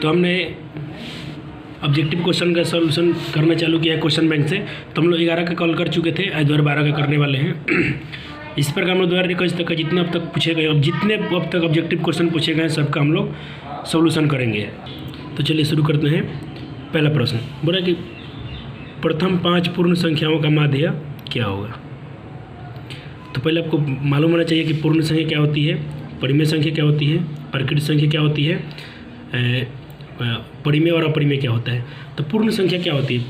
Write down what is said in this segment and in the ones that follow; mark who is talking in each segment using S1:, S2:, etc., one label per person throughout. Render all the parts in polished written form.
S1: तो हमने objective question का सॉल्यूशन करना चालू किया है क्वेश्चन बैंक से। तो हम लोग 11 का कॉल कर चुके थे, आज 12 का करने वाले हैं। इस प्रकार हम लोग 2021 तक का जितने अब तक पूछे गए, अब जितने अब तक ऑब्जेक्टिव क्वेश्चन पूछे गए हैं सबका हम लोग सॉल्यूशन करेंगे। तो चलिए शुरू करते हैं। पहला प्रश्न बोला कि प्रथम 5 पूर्ण संख्याओं का माध्य क्या होगा। तो पहले आपको मालूम होना चाहिए कि पूर्ण संख्या क्या होती है, परिमेय संख्या क्या होती है, प्रकृत संख्या क्या होती है, परिमेय और अपरिमेय क्या होता है। तो पूर्ण संख्या क्या होती है,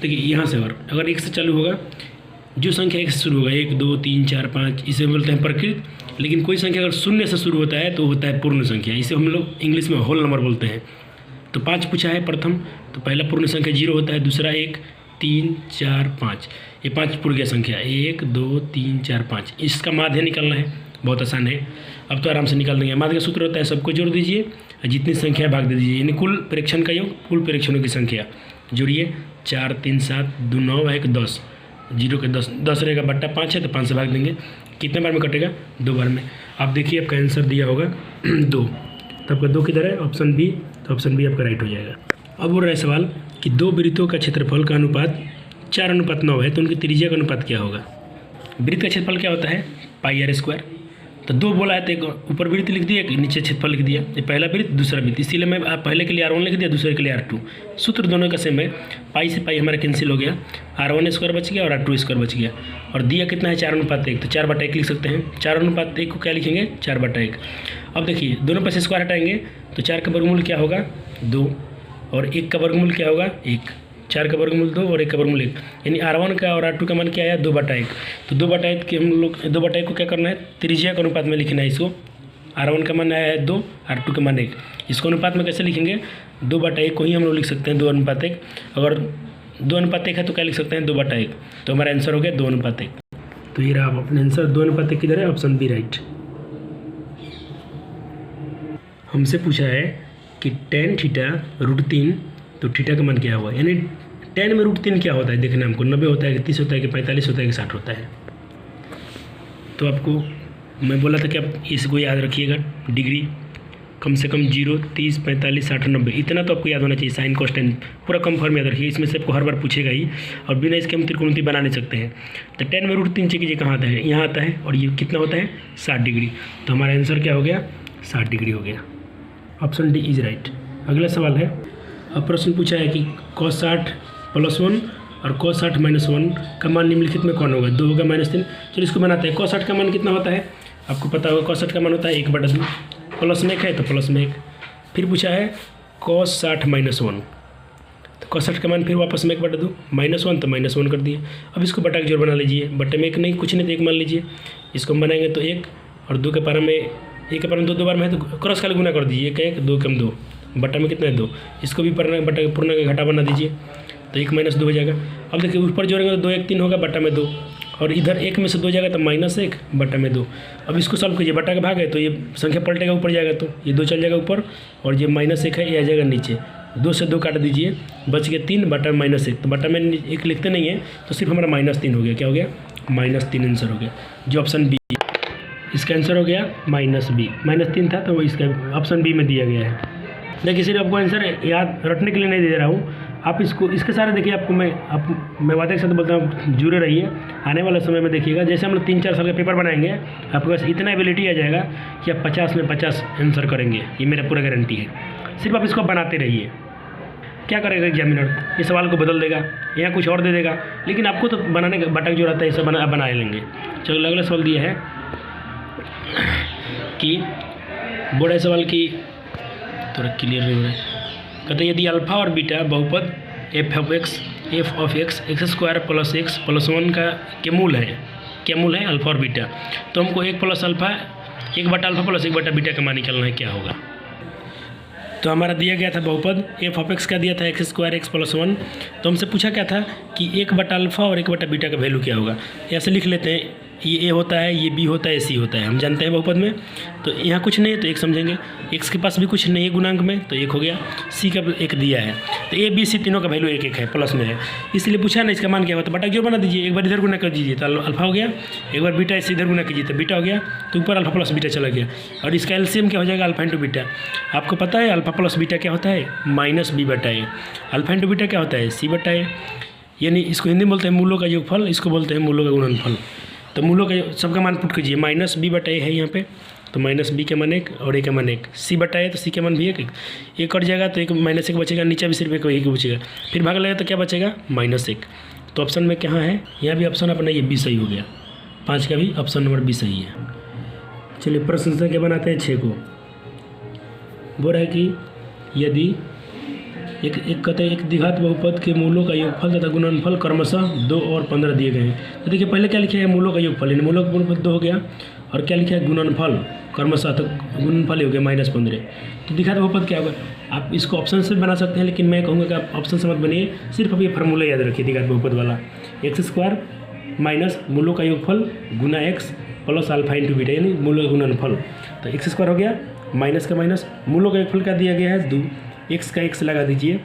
S1: देखिए यहाँ से अगर 1 से चालू होगा, जो संख्या 1 से शुरू होगा 1 2 3 4 5 इसे बोलते हैं प्रकृत। लेकिन कोई संख्या अगर 0 से शुरू होता है तो होता है पूर्ण संख्या, इसे हम लोग इंग्लिश में होल नंबर बोलते हैं। तो 5 पूछा है प्रथम, तो पहला पूर्ण संख्या 0 होता है, दूसरा 1 3 4 5, ये 5 पूर्ण संख्या 1 2 3 4 5। इसका माध्य निकालना है, बहुत आसान है, अब तो आराम से निकाल देंगे। माध्य का सूत्र होता है सबको जोड़ दीजिए और जितनी संख्या भाग दे दीजिए, यानी कुल प्रेक्षण का योग, कुल प्रेक्षणों की संख्या जोड़िए। 4 3 7 2 9 1 10, 0 के 10 रहेगा, बट्टा 5 है तो 5 से भाग देंगे। कितने बार में कटेगा, 2 बार में। आप देखिए आपका आंसर दिया होगा 2, तो आपका 2 किधर है, ऑप्शन बी। तो ऑप्शन बी आपका राइट हो जाएगा। अब बोल रहा है सवाल कि 2 वृत्तों का क्षेत्रफल का अनुपात 4:9 है, तो उनकी त्रिज्या का अनुपात क्या होगा। वृत्त का क्षेत्रफल क्या होता है, πr²। तो 2 बोला है तो एक ऊपर वृत्त लिख दिया, एक नीचे क्षेत्रफल लिख दिया। ये पहला वृत्त दूसरा वृत्त, इसीलिए मैं पहले के लिए R1 लिख दिया, दूसरे के लिए R2। सूत्र दोनों का सेम है, पाई से पाई हमारा कैंसिल हो गया, R1² बच गया और R2² बच गया। और दिया कितना है 4:1, तो 4/1 लिख सकते हैं। 4:1 को क्या लिखेंगे, 4/1। अब देखिए दोनों पास स्क्वायर हटाएंगे तो 4 का वर्गमूल क्या होगा 2, और 1 का वर्गमूल क्या होगा 1। 4 का वर्गमूल 2 और 1 का वर्गमूल 1, यानी R1 का और R2 का मान क्या आया 2/1। तो 2/1 के हम लोग 2/1 को क्या करना है, त्रिज्या के अनुपात में लिखना है इसको। R1 का मान आया है 2, R2 का मान 1, इसको अनुपात में कैसे लिखेंगे, 2/1 को ही हम लोग लिख सकते हैं 2:1। अगर 2:1 है तो क्या लिख सकते हैं 2/1। तो हमारा आंसर हो गया 2:1। तो ये रहा अपना आंसर 2:1 किधर है, ऑप्शन बी राइट। हमसे पूछा है कि tan θ √3, तो थीटा का मान क्या हुआ, यानी tan में √3 क्या होता है देखना हमको, 90 होता है कि 30 होता है कि 45 होता है कि 60 होता है। तो आपको मैं बोला था कि आप इसको याद रखिएगा, डिग्री कम से कम 0 30 45 60 90 इतना तो आपको याद होना चाहिए। साइन कोसाइन पूरा कम फॉर्म याद रखिए, इसमें से आपको हर बार पूछेगा ही, और बिना इसके हम त्रिकोणमिति बना नहीं सकते हैं। तो tan में √3 चेक कीजिए कहाँ आता है, यहाँ आता है, और ये कितना होता है 60 डिग्री। तो हमारा आंसर क्या हो गया 60 डिग्री हो गया, ऑप्शन डी इज राइट। अगला सवाल है, अब प्रश्न पूछा है कि cos 60 + 1 और cos 60 - 1 का मान निम्नलिखित में कौन होगा, 2 होगा -3। चलिए इसको बनाते हैं। cos 60 का मान कितना होता है, आपको पता होगा, cos 60 का मान होता है 1/2, प्लस में 1 है तो प्लस में 1। फिर पूछा है cos 60 - 1, तो cos 60 का मान फिर वापस में 1/2, -1 तो -1 कर दिए। अब इसको बटा के जोड़ बना लीजिए, बटे में 1 नहीं, कुछ नहीं तो 1 मान लीजिए। इसको हम बनाएंगे तो 1 और 2 के पारा में 1 के पारा में 2 बार में है तो क्रॉस खाली गुना कर दीजिए, 1 1 2 कम 2, बटा में कितना है 2। इसको भी बटा पूर्ण का घटा बना दीजिए, तो 1 - 2 हो जाएगा। अब देखिए ऊपर जोड़ेंगे तो 2 1 3 होगा, बटा में 2, और इधर 1 में से 2 जाएगा तो -1 बटा में 2। अब इसको सॉल्व कीजिए, बटा का भाग है तो ये संख्या पलटेगा ऊपर जाएगा, तो ये 2 चल जाएगा ऊपर, और ये -1 है ये आ जाएगा नीचे। 2 से 2 काट दीजिए, बच गया 3 बटा में -1। तो बटा में 1 लिखते नहीं है तो सिर्फ हमारा -3 हो गया। क्या हो गया, -3 आंसर हो गया, जो ऑप्शन बी। इसका आंसर हो गया -बी। -3 था तो इसका ऑप्शन बी में दिया गया है। देखिए सिर्फ आपको आंसर याद रटने के लिए नहीं दे रहा हूँ, आप इसको इसके सारे देखिए। आपको मैं वादे के साथ बोलता हूँ जुड़े रहिए, आने वाले समय में देखिएगा जैसे हम लोग 3-4 साल का पेपर बनाएंगे, आपके पास इतना एबिलिटी आ जाएगा कि आप 50 में 50 आंसर करेंगे, ये मेरा पूरा गारंटी है। सिर्फ आप इसको बनाते रहिए। क्या करेगा एग्जामिनर, ये सवाल को बदल देगा या कुछ और दे देगा, लेकिन आपको तो बनाने का बटक जो रहता है ये सब बना लेंगे। चलो अगला सवाल दिया है कि बड़ा सवाल की थोड़ा क्लियर नहीं हो रहा है। कहते यदि अल्फा और बीटा बहुपद f of x x² + x + 1 का के मूल है, क्या मूल है अल्फा और बीटा, तो हमको 1 + अल्फा 1/अल्फा + 1/बीटा का मान निकालना है, क्या होगा। तो हमारा दिया गया था बहुपद f of x का दिया था x² x + 1, तो हमसे पूछा क्या था कि 1/अल्फा और 1/बीटा का वैल्यू क्या होगा। ऐसे लिख लेते हैं ये ए होता है, ये बी होता है, सी होता है, हम जानते हैं बहुपद में। तो यहाँ कुछ नहीं है तो एक समझेंगे, एक्स के पास भी कुछ नहीं है गुणांक में तो एक हो गया, सी का एक दिया है, तो ए बी सी तीनों का वैल्यू एक एक है, प्लस में है, इसलिए पूछा ना इसका मान क्या होता है, बटा क्यों बना दीजिए, एक बार इधर गुना कर दीजिए तो अल्फा हो गया, एक बार बीटा इसे इधर गुना कीजिए तो बीटा हो गया, तो ऊपर अल्फा प्लस बीटा चला गया, और इसका एलसीएम क्या हो जाएगा, अल्फा इंटू बीटा। आपको पता है अल्फा प्लस बीटा क्या होता है, माइनस बी बटा ए, अल्फा इंटू बीटा क्या होता है, सी बटा ए, यानी इसको हिंदी में बोलते हैं मूलों का योगफल, इसको बोलते हैं मूलों का गुणनफल। तो मूलों का सबका मान पुट कीजिए, माइनस बी बटा ए है यहाँ पे, तो माइनस बी का मान एक और ए का मान एक, सी बटा ए तो सी का मान भी एक कट जाएगा तो एक माइनस एक बचेगा, नीचे भी सिर्फ एक बचेगा, फिर भाग लगेगा तो क्या बचेगा, माइनस एक। तो ऑप्शन में कहाँ है, यहाँ भी ऑप्शन अपना ये बी सही हो गया, 5 का भी ऑप्शन नंबर बी सही है। चलिए प्रश्न संख्या क्या बनाते हैं 6 को। वो रहा है कि यदि एक कहते हैं एक द्विघात बहुपद के मूलों का योगफल तथा गुणनफल क्रमशः 2 और 15 दिए गए हैं। तो देखिए पहले क्या लिखा है, मूलों का योगफल, यानी मूलों का गुणनफल 2 हो गया, और क्या लिखा है गुणनफल क्रमशः, तो गुणनफल ही हो गया -15। तो द्विघात बहुपद क्या होगा, आप इसको ऑप्शन से बना सकते हैं, लेकिन मैं कहूँगा कि आप ऑप्शन से मत बनिए, सिर्फ अब ये फार्मूला याद रखिए द्विघात बहुपद वाला, x² माइनस मूलों का योगफल गुना x plus alpha into beta, यानी मूलों का गुणनफल। तो x² हो गया, माइनस का माइनस, मूलों का योगफल क्या दिया गया है 2, x का x लगा दीजिए,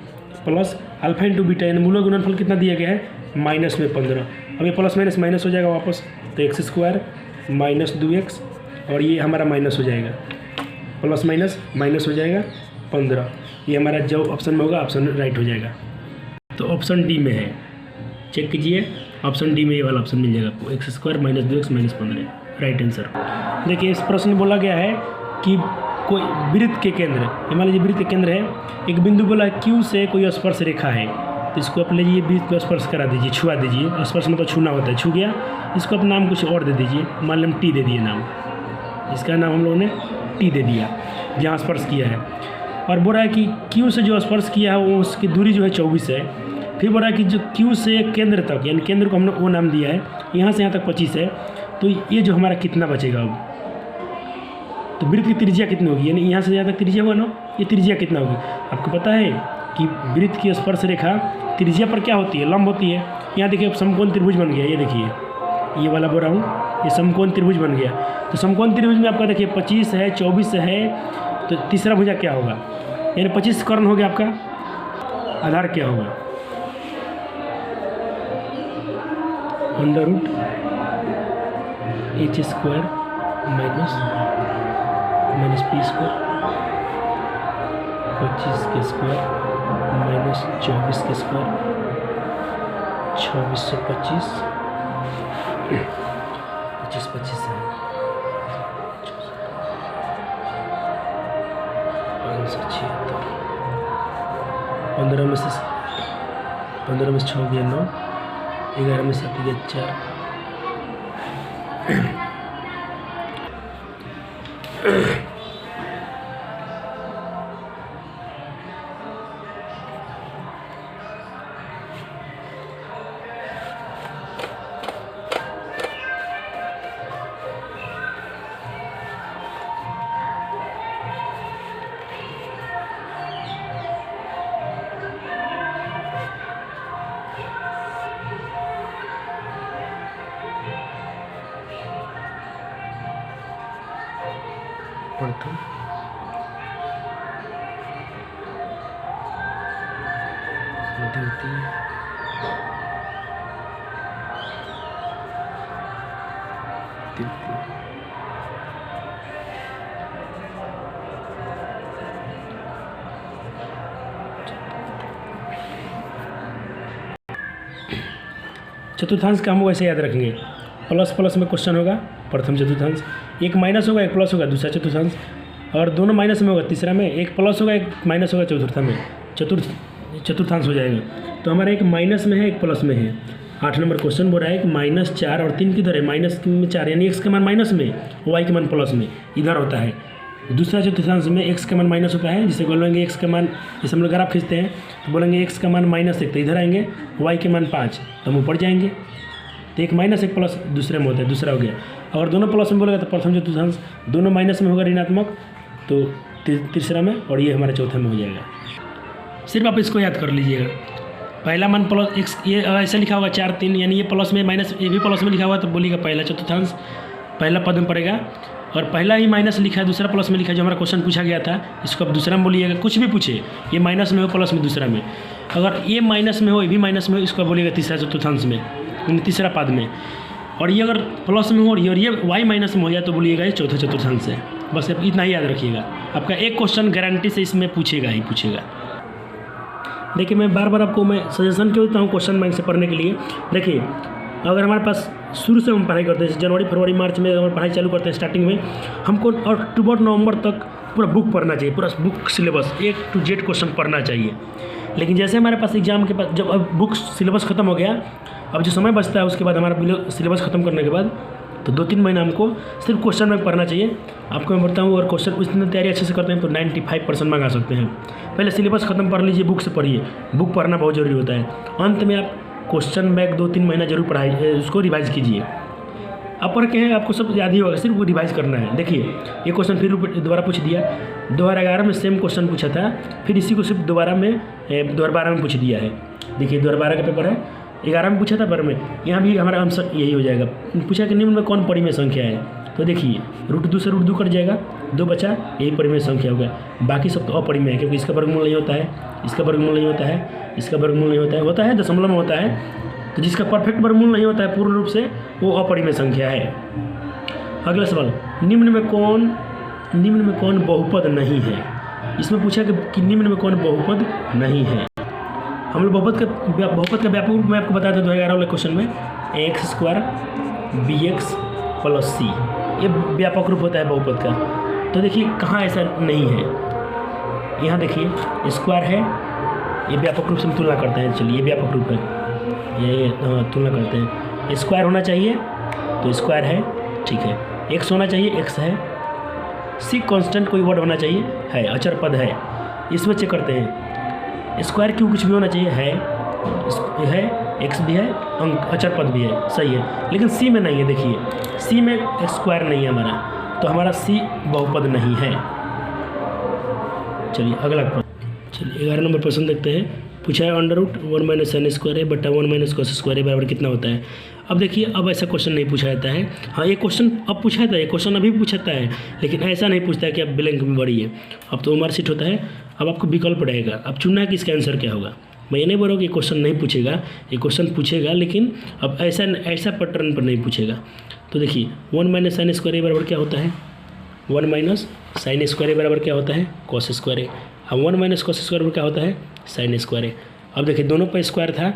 S1: प्लस अल्फा इंटू बीटा, यानी मूलों का गुणनफल कितना दिया गया है माइनस में 15। अब ये प्लस माइनस माइनस हो जाएगा वापस, तो x² माइनस 2x, और ये हमारा माइनस हो जाएगा, प्लस माइनस माइनस हो जाएगा 15, ये हमारा जो ऑप्शन में होगा ऑप्शन राइट हो जाएगा। तो ऑप्शन डी में है, चेक कीजिए, ऑप्शन डी में ये वाला ऑप्शन मिल जाएगा आपको, x² minus 2x minus 15, right answer. देखिए इस प्रश्न में बोला गया है कि कोई वृत्त के केंद्र, मान लीजिए वृत्त के केंद्र है, एक बिंदु बोला Q से कोई स्पर्श रेखा है, तो इसको आप लीजिए वृत्त को स्पर्श करा दीजिए, छुआ दीजिए, स्पर्श मतलब छूना होता है, छू गया, इसको आप नाम कुछ और दे दीजिए, मान लीजिए टी दे दिए नाम, इसका नाम हम लोगों ने टी दे दिया जहाँ स्पर्श किया है। और बोल रहा है कि Q से जो स्पर्श किया है वो उसकी दूरी जो है 24 है। फिर बोल रहा है कि जो Q से केंद्र तक, यानी केंद्र को हमने O नाम दिया है, यहाँ से यहाँ तक 25 है, तो ये जो हमारा कितना बचेगा अब, तो वृत्त की त्रिज्या कितनी होगी, यानी यहाँ से यहाँ तक त्रिज्या हुआ ना, ये त्रिज्या कितना होगी। आपको पता है कि वृत्त की स्पर्श रेखा त्रिज्या पर क्या होती है, लंब होती है। यहाँ देखिए समकोण त्रिभुज बन गया, ये देखिए ये वाला बोल रहा हूँ, ये समकोण त्रिभुज बन गया। तो समकोण त्रिभुज में आपका देखिए 25 है, 24 है, तो तीसरा भुजा क्या होगा, यानी 25 कर्ण हो गया, आपका आधार क्या होगा, √h² माइनस p² 25 के स्क्वायर माइनस 24 के स्क्वायर, 24 से 25 है 576, 15 में से 6 गया 9, 11 में 7 गया 4, प्रथम द्वितीय तृतीय चतुर्थांश का हम वैसे याद रखेंगे, प्लस प्लस में क्वेश्चन होगा, प्रथम चतुर्थांश, एक माइनस होगा एक प्लस होगा दूसरा चतुर्थांश, और दोनों माइनस में होगा तीसरा में, एक प्लस होगा एक माइनस होगा चतुर्थ में, चतुर्थांश हो जाएगा। तो हमारा एक माइनस में है एक प्लस में है। 8 नंबर क्वेश्चन बोल रहा है कि -4 और 3 किधर है, माइनस में 4, यानी एक्स का मान माइनस में, वाई का मान प्लस में इधर होता है। दूसरा चतुर्थांश में एक्स का मान माइनस होता है, जिसे बोलेंगे एक्स का मान, जैसे हम लोग ग्राफ खींचते हैं तो बोलेंगे एक्स का मान -1, तो इधर आएंगे, वाई के मान 5, तो हम ऊपर जाएंगे। तो एक माइनस एक प्लस दूसरे में होता है, दूसरा हो गया। और दोनों प्लस में बोलेगा तो प्रथम चतुर्थांश, दोनों माइनस में होगा ऋणात्मक, तो तीसरा में, और ये हमारा चौथा में हो जाएगा। सिर्फ आप इसको याद कर लीजिएगा। पहला मान प्लस एक्स, ये ऐसे लिखा होगा 4 3, यानी ये प्लस में माइनस, ये भी प्लस में लिखा हुआ तो बोलिएगा पहला चतुर्थांश पहला पद में पड़ेगा। और पहला ही माइनस लिखा है, दूसरा प्लस में लिखा है, जो हमारा क्वेश्चन पूछा गया था, इसको अब दूसरा में बोलिएगा। कुछ भी पूछे, ये माइनस में हो प्लस में दूसरा में, अगर ये माइनस में हो ये भी माइनस में हो, इसको बोलिएगा तीसरा चतुर्थांश में, तीसरा पद में। और ये अगर प्लस में हो और ये वाई माइनस में हो जाए तो बोलिएगा ये चौथा चतुर्थांश है। बस इतना ही याद रखिएगा, आपका एक क्वेश्चन गारंटी से इसमें पूछेगा ही पूछेगा। देखिए मैं बार बार आपको मैं सजेशन क्यों देता हूँ क्वेश्चन बैंक से पढ़ने के लिए। देखिए अगर हमारे पास शुरू से हम पढ़ाई करते हैं, जनवरी फरवरी मार्च में अगर पढ़ाई चालू करते हैं स्टार्टिंग में, हमको अक्टूबर नवंबर तक पूरा बुक पढ़ना चाहिए, पूरा book syllabus A to Z question पढ़ना चाहिए। लेकिन जैसे हमारे पास एग्जाम के पास जब अब बुक सिलेबस खत्म हो गया, अब जो समय बचता है उसके बाद हमारा सिलेबस खत्म करने के बाद तो 2-3 महीना हमको सिर्फ क्वेश्चन बैंक पढ़ना चाहिए। आपको मैं बताऊँ, अगर क्वेश्चन उस दिन तैयारी अच्छे से करते हैं तो 95% मार्क्स आ सकते हैं। पहले सिलेबस खत्म कर लीजिए, बुक से पढ़िए, बुक पढ़ना बहुत ज़रूरी होता है। अंत में आप क्वेश्चन बैंक 2-3 महीना जरूर पढ़ाई, उसको रिवाइज कीजिए। आप पढ़ के हैं आपको सब याद ही होगा, सिर्फ वो रिवाइज करना है। देखिए ये क्वेश्चन फिर दोबारा पूछ दिया, 2011 में सेम क्वेश्चन पूछा था, फिर इसी को सिर्फ दोबारा में 2012 में पूछ दिया है। देखिए 2012 का पेपर है, 11 में पूछा था पर में, यहाँ भी हमारा आंसर यही हो जाएगा। पूछा कि निम्न में कौन परिमेय संख्या है, तो देखिए √2 से √2 कट जाएगा, 2 बचा, यही परिमेय संख्या होगा। बाकी सब तो अपरिमेय है, क्योंकि इसका वर्गमूल नहीं होता है, इसका वर्गमूल नहीं होता है, इसका वर्गमूल नहीं होता है दशमलव में होता है। तो जिसका परफेक्ट वर्गमूल नहीं होता है पूर्ण रूप से, वो अपरिमेय संख्या है। अगला सवाल, निम्न में कौन बहुपद नहीं है। इसमें पूछा कि निम्न में कौन बहुपद नहीं है। हम लोग बहुपद का व्यापक रूप मैं आपको बताया था 2011 वाले क्वेश्चन में, x² bx + c, ये व्यापक रूप होता है बहुपद का। तो देखिए कहाँ ऐसा नहीं है, यहाँ देखिए स्क्वायर है, ये व्यापक रूप से हम तुलना करते हैं। चलिए ये व्यापक रूप है, ये तुलना करते हैं। स्क्वायर होना चाहिए तो स्क्वायर है, ठीक है। x होना चाहिए, x है। c कांस्टेंट कोई वर्ड होना चाहिए, है, अचर पद है, इसमें चेक करते हैं। स्क्वायर क्यों कुछ भी होना चाहिए, है, x भी है, अंक अचर पद भी है, सही है। लेकिन c में नहीं है, देखिए c में स्क्वायर नहीं है हमारा, तो हमारा c बहुपद नहीं है। चलिए अगला प्रश्न, चलिए 11 नंबर प्रश्न देखते हैं। पूछा है √1 - sin² है बटा 1 - cos² है बराबर कितना होता है। अब देखिए अब ऐसा क्वेश्चन नहीं पूछा जाता है। हाँ ये क्वेश्चन अब पूछा था, ये क्वेश्चन अभी भी पूछाता है, लेकिन ऐसा नहीं पूछता है कि आप ब्लैंक में बढ़िए। अब तो मार्कशीट होता है, अब आपको विकल्प रहेगा, अब चुनना है कि इसका आंसर क्या होगा। मैं ये नहीं बोल रहा हूँ कि क्वेश्चन नहीं पूछेगा, ये क्वेश्चन पूछेगा, लेकिन अब ऐसा पैटर्न पर नहीं पूछेगा। तो देखिए 1 - sin² बराबर क्या होता है, 1 - sin² बराबर क्या होता है, cos²। अब 1 - cos² बराबर क्या होता है, sin²। अब देखिए दोनों पर स्क्वायर था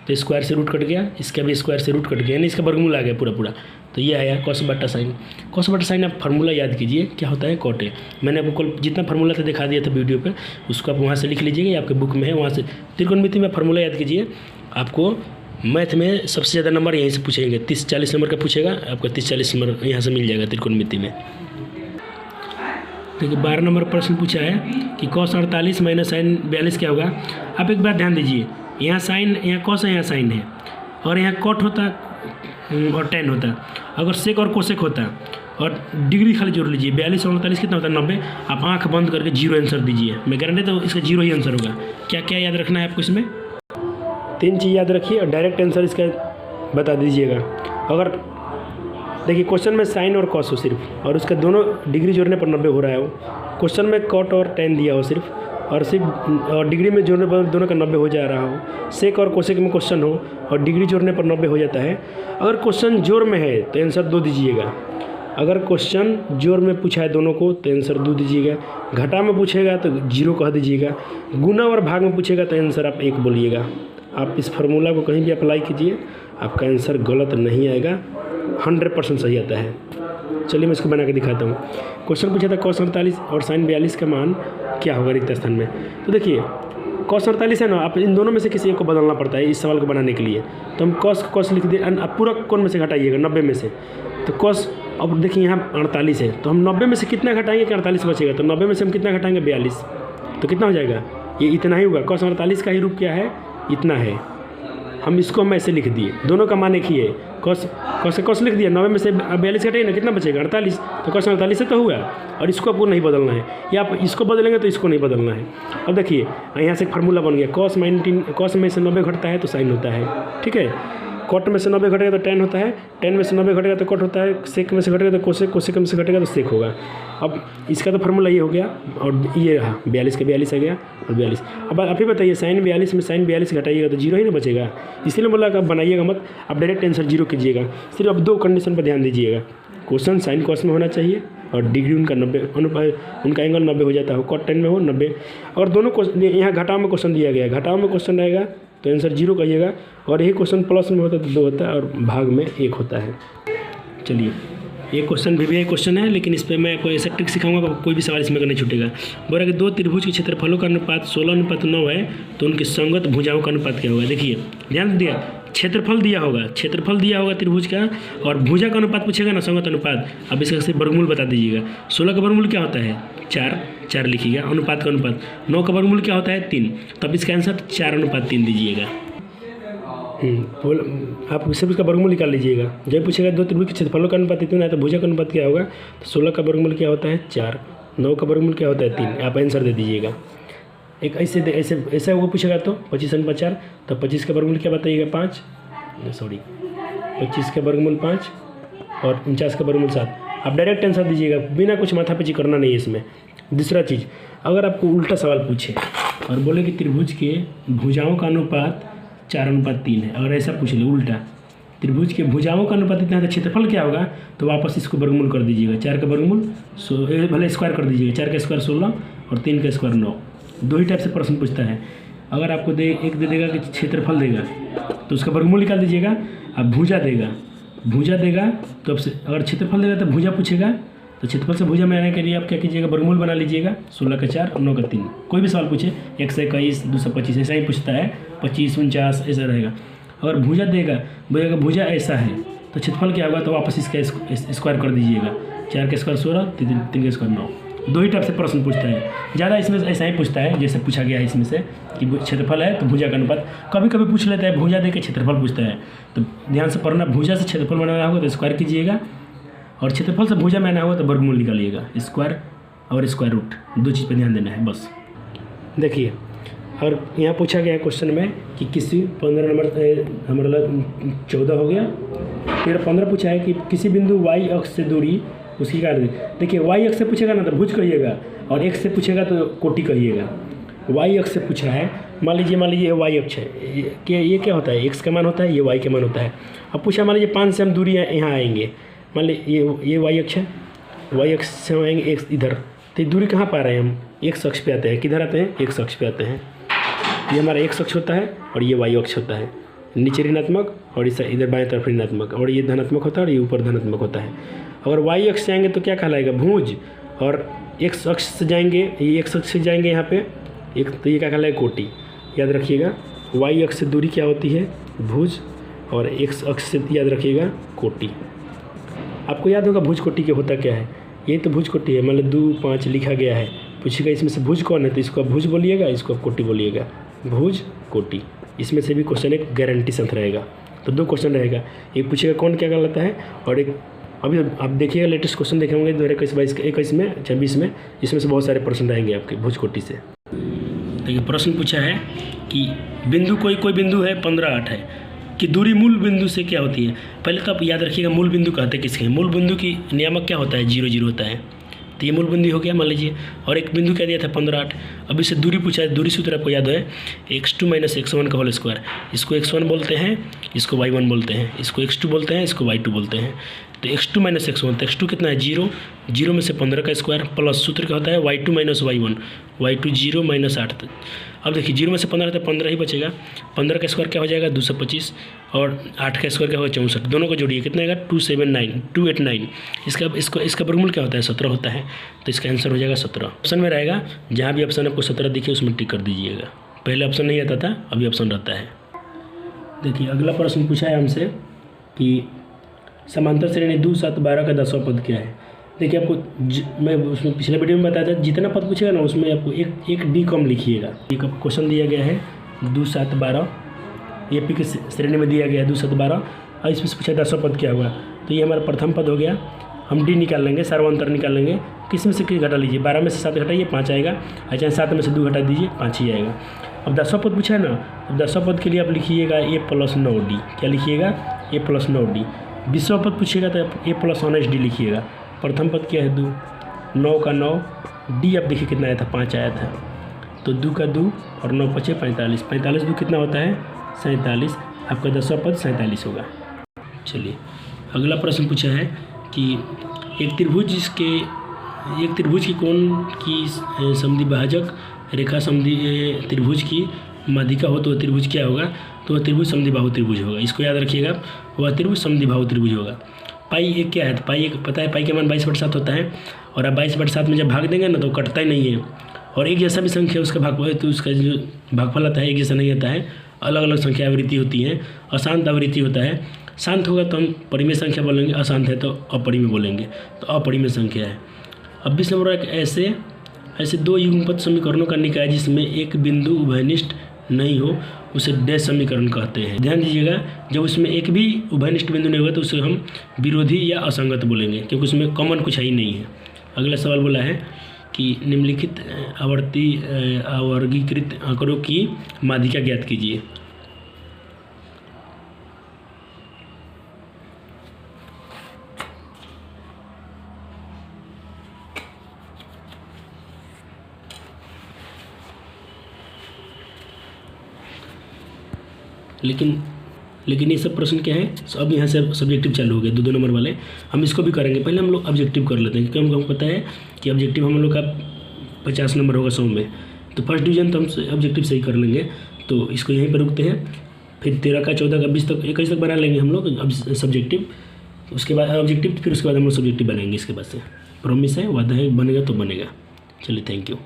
S1: तो स्क्वायर से रूट कट गया, इसका भी स्क्वायर से रूट कट गया, यानी इसका वर्गमूल आ गया पूरा। तो ये आया cos बटा sin। cos बटा sin आप फार्मूला याद कीजिए, क्या होता है, cot। मैंने आपको जितना फार्मूला था दिखा दिया था वीडियो पे, उसको आप वहाँ से लिख लीजिएगा, या आपके बुक में है, वहाँ से त्रिकोणमिति में फार्मूला याद कीजिए। आपको मैथ में सबसे ज़्यादा नंबर यहीं से पूछेंगे, 30-40 नंबर का पूछेगा, आपका 30-40 नंबर यहाँ से मिल जाएगा त्रिकोणमिति में। देखिए 12 नंबर प्रश्न पूछा है कि cos 48 - sin 42 क्या होगा। आप एक बार ध्यान दीजिए, यहाँ साइन, यहाँ cos है, यहाँ साइन है, और यहाँ cot होता और tan होता। अगर सेक और कोसेक होता और डिग्री खाली जोड़ लीजिए, 42 और 48 कितना होता है, 90। आप आंख बंद करके 0 आंसर दीजिए, मैं गारंटी तो इसका 0 ही आंसर होगा। क्या क्या याद रखना है आपको इसमें, 3 चीज़ याद रखिए और डायरेक्ट आंसर इसका बता दीजिएगा। अगर देखिए क्वेश्चन में साइन और कॉस हो सिर्फ, और उसका दोनों डिग्री जोड़ने पर 90 हो रहा है, वो क्वेश्चन में कॉट और tan दिया हो सिर्फ, और डिग्री में जोड़ने पर दोनों का 90 हो जा रहा हो। सेक और कोसेक में क्वेश्चन हो और डिग्री जोड़ने पर 90 हो जाता है। अगर क्वेश्चन जोड़ में है तो आंसर 2 दीजिएगा, अगर क्वेश्चन जोड़ में पूछा है दोनों को तो आंसर 2 दीजिएगा, घटा में पूछेगा तो 0 कह दीजिएगा, गुना और भाग में पूछेगा तो आंसर आप 1 बोलिएगा। आप इस फार्मूला को कहीं भी अप्लाई कीजिए, आपका आंसर गलत नहीं आएगा, 100% सही आता है। चलिए मैं इसको बना के दिखाता हूँ। क्वेश्चन पूछा था cos 48 और sin 42 का मान क्या होगा रिक्त स्थान में। तो देखिए cos 48 है ना, आप इन दोनों में से किसी एक को बदलना पड़ता है इस सवाल को बनाने के लिए। तो हम cos लिख दिए, आप पूरा कौन में से घटाइएगा, 90 में से। तो cos, अब देखिए यहाँ 48 है, तो हम 90 में से कितना घटाएंगे कि 48 बचेगा, तो 90 में से हम कितना घटाएंगे, 42। तो कितना हो जाएगा, ये इतना ही होगा। cos 48 का ही रूप क्या है, इतना है। हम इसको हम ऐसे लिख दिए, दोनों का मान एक ही है। cos लिख दिया, 90 में से 42 घटाइए ना, कितना बचेगा, 48। तो cos 48 से तो हुआ, और इसको आपको नहीं बदलना है, या आप इसको बदलेंगे तो इसको नहीं बदलना है। अब देखिए यहाँ से एक फार्मूला बन गया, कॉस में से 90 घटता है तो साइन होता है, ठीक है। कॉट में से 90 घटेगा तो टेन होता है, टेन में से 90 घटेगा तो कॉट होता है, सेक में से घटेगा तो कोसेक, कोसेक में से घटेगा तो सेक होगा। अब इसका तो फार्मूला ये हो गया, और ये रहा 42 का 42 आ गया और 42। अब आप ही बताइए साइन 42 में साइन 42 घटाइएगा तो जीरो ही ना बचेगा, इसलिए बोला कि बनाइएगा मत, आप डायरेक्ट आंसर जीरो कीजिएगा। सिर्फ अब 2 कंडीशन पर ध्यान दीजिएगा, क्वेश्चन साइन कॉस में होना चाहिए और डिग्री उनका 90 उनका एंगल 90 हो जाता है, कॉट 10 में हो 90। और दोनों क्वेश्चन यहाँ घटाव में क्वेश्चन दिया गया है, घटाव में क्वेश्चन रहेगा तो आंसर जीरो कहिएगा, और यही क्वेश्चन प्लस में होता है तो 2 होता है और भाग में 1 होता है। चलिए ये क्वेश्चन भी क्वेश्चन है, लेकिन इस पर मैं कोई ऐसा ट्रिक सिखाऊंगा, कोई भी सवाल इसमें करना छूटेगा। बोला कि 2 त्रिभुज के क्षेत्रफलों का अनुपात 16:9 है तो उनकी संगत भुजाओं का अनुपात क्या होगा। देखिए ध्यान दिया, क्षेत्रफल दिया होगा त्रिभुज का, और भुजा का अनुपात पूछेगा ना, संगत अनुपात। अब इसका सिर्फ वर्गमूल बता दीजिएगा। 16 का वर्गमूल क्या होता है 4 लिखिएगा, अनुपात का अनुपात। 9 का वर्गमूल क्या होता है 3, तब इसका आंसर 4:3 दीजिएगा। आप सिर्फ इसका वर्गमूल निकाल लीजिएगा। जब पूछेगा 2 त्रिभुज के क्षेत्रफलों का अनुपात इतना है तो भुजा का अनुपात क्या होगा, तो 16 का वर्गमूल क्या होता है 4, 9 का वर्गमूल क्या होता है 3, आप आंसर दे दीजिएगा। एक ऐसे वो पूछेगा तो 25/4, तो 25 का वर्गमूल क्या बताइएगा 5, 25 का वर्गमूल 5 और 49 का वर्गमूल 7। आप डायरेक्ट आंसर दीजिएगा, बिना कुछ माथापच्ची करना नहीं है इसमें। दूसरा चीज़, अगर आपको उल्टा सवाल पूछे और बोले कि त्रिभुज के भुजाओं का अनुपात 4:3 है, अगर ऐसा पूछ ले उल्टा, त्रिभुज के भुजाओं का अनुपात इतना है तो क्षेत्रफल क्या होगा, तो वापस इसको वर्गमूल कर दीजिएगा। 4 का वर्गमूल भले स्क्वायर कर दीजिएगा, 4 का स्क्वायर 16 और 3 का स्क्वायर 9। 2 ही टाइप से प्रश्न पूछता है। अगर आपको एक दे देगा कि क्षेत्रफल देगा तो उसका वर्गमूल निकाल दीजिएगा। अब भुजा देगा तो अब अगर क्षेत्रफल देगा तो भुजा पूछेगा, तो क्षेत्रफल से भुजा में आने के लिए आप क्या कीजिएगा, वर्गमूल बना लीजिएगा। 16 का 4 और 9 का 3। कोई भी सवाल पूछे 121, 225 ऐसा ही पूछता है, 25, 49 ऐसा रहेगा। अगर भुजा देगा, भुजा ऐसा है तो क्षेत्रफल क्या होगा, तो वापस इसका स्क्वायर कर दीजिएगा। 4 का स्क्वायर 16, 3 का स्क्वायर 9। 2 ही टाइप से प्रश्न पूछता है, ज़्यादा इसमें ऐसा ही पूछता है जैसे पूछा गया है इसमें से कि क्षेत्रफल है तो भुजा का अनुपात। कभी कभी पूछ लेता है भुजा दे के क्षेत्रफल पूछता है, तो ध्यान से पढ़ना। भुजा से क्षेत्रफल बनाना होगा तो स्क्वायर कीजिएगा, और क्षेत्रफल से भुजा में आना होगा तो वर्गमूल निकालिएगा। स्क्वायर और स्क्वायर रूट 2 चीज़ पर ध्यान देना है बस। देखिए, और यहाँ पूछा गया क्वेश्चन में कि किसी 15 नंबर हमारा 14 हो गया, फिर 15 पूछा है कि किसी बिंदु y अक्ष से दूरी उसकी क्या। देखिए y अक्ष से पूछेगा ना तो भुज कहिएगा, और x से पूछेगा तो कोटि कहिएगा। y अक्ष से पूछा है, मान लीजिए y अक्ष है, ये क्या होता है, x का मान होता है, ये y का मान होता है। अब पूछा मान लीजिए 5 से हम दूरी यहाँ आएंगे, मान लीजिए ये y अक्ष है, y अक्ष से हम आएंगे x इधर, तो दूरी कहाँ पा रहे हैं हम, x अक्ष पे आते हैं। किधर आते हैं, x अक्ष पे आते हैं। ये हमारा x अक्ष होता है और ये y अक्ष होता है, नीचे ऋणात्मक और इस इधर बाएं तरफ ऋणात्मक, और ये धनात्मक होता है और ये ऊपर धनात्मक होता है। अगर y अक्ष से आएंगे तो क्या कहलाएगा, भुज, और x अक्ष से जाएंगे, ये x अक्ष से जाएंगे यहाँ पे एक, तो ये क्या कहलाएगा, कोटि। याद रखिएगा y अक्ष से दूरी क्या होती है, भुज, और x अक्ष से याद रखिएगा कोटि। आपको याद होगा भुज कोटि के होता क्या है, ये तो भुज कोटि है, मतलब 2, 5 लिखा गया है। पूछेगा इसमें से भुज कौन है, तो इसको आप भुज बोलिएगा, इसको आप कोटि बोलिएगा, भुज कोटि। इसमें से भी क्वेश्चन एक गारंटी संत रहेगा। तो 2 क्वेश्चन रहेगा, एक पूछेगा कौन क्या कहलाता है, और एक अभी आप देखिएगा लेटेस्ट क्वेश्चन देखेंगे 2021 में 26 में, इसमें से बहुत सारे प्रश्न रहेंगे आपके भुज कोटि से। देखिए प्रश्न पूछा है कि बिंदु कोई बिंदु है 15, 8 है कि दूरी मूल बिंदु से क्या होती है। पहले तो आप याद रखिएगा मूल बिंदु कहते हैं किसके, मूल बिंदु की नियामक क्या होता है, 0, 0 होता है, तो ये मूल बिंदु हो गया मान लीजिए। और एक बिंदु क्या दिया था 15, 8। अब इससे दूरी पूछा है, दूरी सूत्र आपको याद है x2 - x1 का होल स्क्वायर। इसको x1 बोलते हैं, इसको y1 बोलते हैं, इसको x2 बोलते हैं, इसको y2 बोलते हैं। तो x2 - x1, तो x2 कितना है 0, 0 में से 15 का स्क्वायर, प्लस सूत्र क्या होता है y2 - y1, y2 0 - 8। अब देखिए 0 में से 15 तो 15 ही बचेगा, 15 का स्क्वायर क्या हो जाएगा 225, और 8 का स्क्वायर क्या होगा 64। दोनों को जोड़िए कितना आएगा 289। इसका वर्गमूल क्या होता है 17 होता है, तो इसका आंसर हो जाएगा 17। ऑप्शन में रहेगा, जहाँ भी ऑप्शन आपको 17 दिखे उसमें टिक कर दीजिएगा। पहले ऑप्शन नहीं आता था, अभी ऑप्शन रहता है। देखिए अगला प्रश्न पूछा है हमसे कि समांतर श्रेणी 2, 7, 12 का 10वां पद क्या है। देखिए आपको मैं उसमें पिछले वीडियो में बताया था, जितना पद पूछेगा ना उसमें आपको एक डी कम लिखिएगा। एक क्वेश्चन दिया गया है 2, 7, 12, ये पी की श्रेणी में दिया गया है 2, 7, 12, और इसमें से पूछा 10वां पद क्या हुआ, तो ये हमारा प्रथम पद हो गया। हम डी निकाल लेंगे, सर्वांतर निकाल लेंगे। किस में से किस घटा लीजिए, 12 में से 7 घटाइए 5 आएगा, अच्छा 7 में से 2 घटा दीजिए 5 ही आएगा। अब 10वां पद पूछा है ना, अब 10वां पद के लिए आप लिखिएगा a + 9d, क्या लिखिएगा a + 9d। 20वां पद पूछिएगा तो a + 19d लिखिएगा। प्रथम पद क्या है 2, 9 का 9, d अब देखिए कितना आया था 5 आया था, तो 2 का 2 और 9 × 5 = 45, 45 2 कितना होता है 47, आपका 10वां पद 47 होगा। चलिए अगला प्रश्न पूछा है कि एक त्रिभुज की कोण की समद्विभाजक रेखा त्रिभुज की माध्यिका हो तो वह त्रिभुज क्या होगा, तो वह त्रिभुज समद्विबाहु त्रिभुज होगा। इसको याद रखिएगा, वह त्रिभुज समद्विबाहु त्रिभुज होगा। पाई एक क्या है, तो पाई एक पता है, पाई का मान 22/7 होता है, और आप 22/7 में जब भाग देंगे ना तो कटता ही नहीं है, और एक जैसा भी संख्या उसका भागफल तो उसका जो भागफल आता है एक जैसा नहीं आता है, अलग अलग संख्या आवृत्ति होती है, अशांत आवृत्ति होता है। शांत होगा तो हम परिमेय संख्या बोलेंगे, अशांत है तो अपरिमेय बोलेंगे, तो अपरिमेय संख्या है। अब 20 नंबर एक ऐसे 2 युग्मपद समीकरणों का निकाय जिसमें एक बिंदु उभयनिष्ठ नहीं हो उसे डैश समीकरण कहते हैं। ध्यान दीजिएगा, जब उसमें एक भी उभयनिष्ठ बिंदु नहीं होगा तो उसे हम विरोधी या असंगत बोलेंगे, क्योंकि उसमें कॉमन कुछ ही नहीं है। अगला सवाल बोला है कि निम्नलिखित अवर्गीकृत आंकड़ों की माध्यिका ज्ञात कीजिए। लेकिन ये सब प्रश्न क्या है, अब यहाँ से सब्जेक्टिव चालू हो गए 2-2 नंबर वाले। हम इसको भी करेंगे, पहले हम लोग ऑब्जेक्टिव कर लेते हैं, क्योंकि हमको पता है कि ऑब्जेक्टिव हम लोग का 50 नंबर होगा 100 में, तो फर्स्ट डिवीजन तो हम ऑब्जेक्टिव सही कर लेंगे। तो इसको यहीं पर रुकते हैं, फिर 13 का 14 का 20 तक 21 तक बना लेंगे हम लोग अब सब्जेक्टिव, उसके बाद ऑब्जेक्टिव, फिर उसके बाद हम लोग सब्जेक्टिव बनाएंगे। इसके बाद से प्रॉमिस है, वादा है, बनेगा तो बनेगा। चलिए थैंक यू।